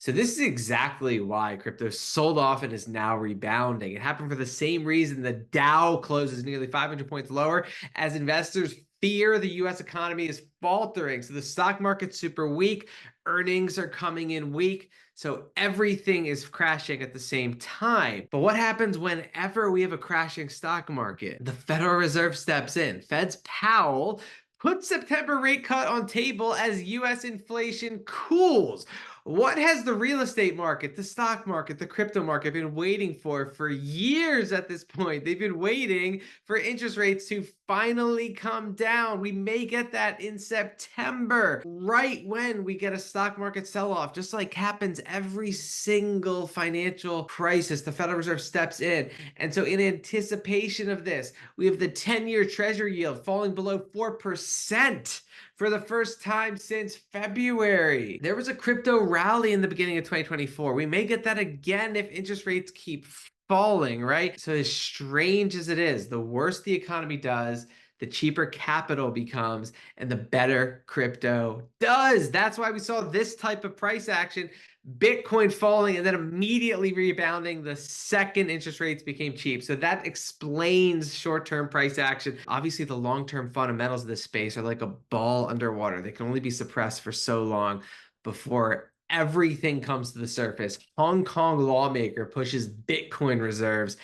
So this is exactly why crypto sold off and is now rebounding. It happened for the same reason the Dow closes nearly 500 points lower as investors fear the US economy is faltering. So the stock market's super weak, earnings are coming in weak, so everything is crashing at the same time. But what happens whenever we have a crashing stock market? The Federal Reserve steps in. Fed's Powell put September rate cut on table as US inflation cools. What has the real estate market, the stock market, the crypto market been waiting for years at this point? They've been waiting for interest rates to finally come down. We may get that in September, right when we get a stock market sell-off, just like happens every single financial crisis. The Federal Reserve steps in. And so in anticipation of this, we have the 10-year treasury yield falling below 4% for the first time since February. There was a crypto rally in the beginning of 2024. We may get that again if interest rates keep falling, right? So as strange as it is, the worse the economy does, the cheaper capital becomes and the better crypto does. That's why we saw this type of price action, Bitcoin falling and then immediately rebounding the second interest rates became cheap. So that explains short-term price action. Obviously, the long-term fundamentals of this space are like a ball underwater. They can only be suppressed for so long before everything comes to the surface. Hong Kong lawmaker pushes Bitcoin reserves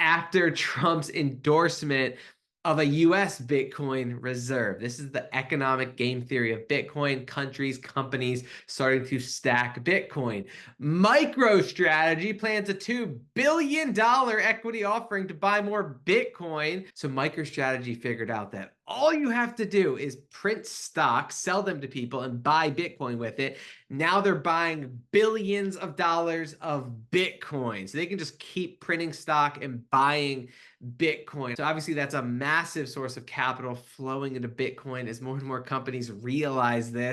after Trump's endorsement of a US Bitcoin reserve. This is the economic game theory of Bitcoin. Countries, companies starting to stack Bitcoin. MicroStrategy plans a $2 billion equity offering to buy more Bitcoin. So MicroStrategy figured out that all you have to do is print stock, sell them to people, and buy Bitcoin with it. Now they're buying billions of dollars of Bitcoin. So they can just keep printing stock and buying Bitcoin. So obviously that's a massive source of capital flowing into Bitcoin as more and more companies realize this.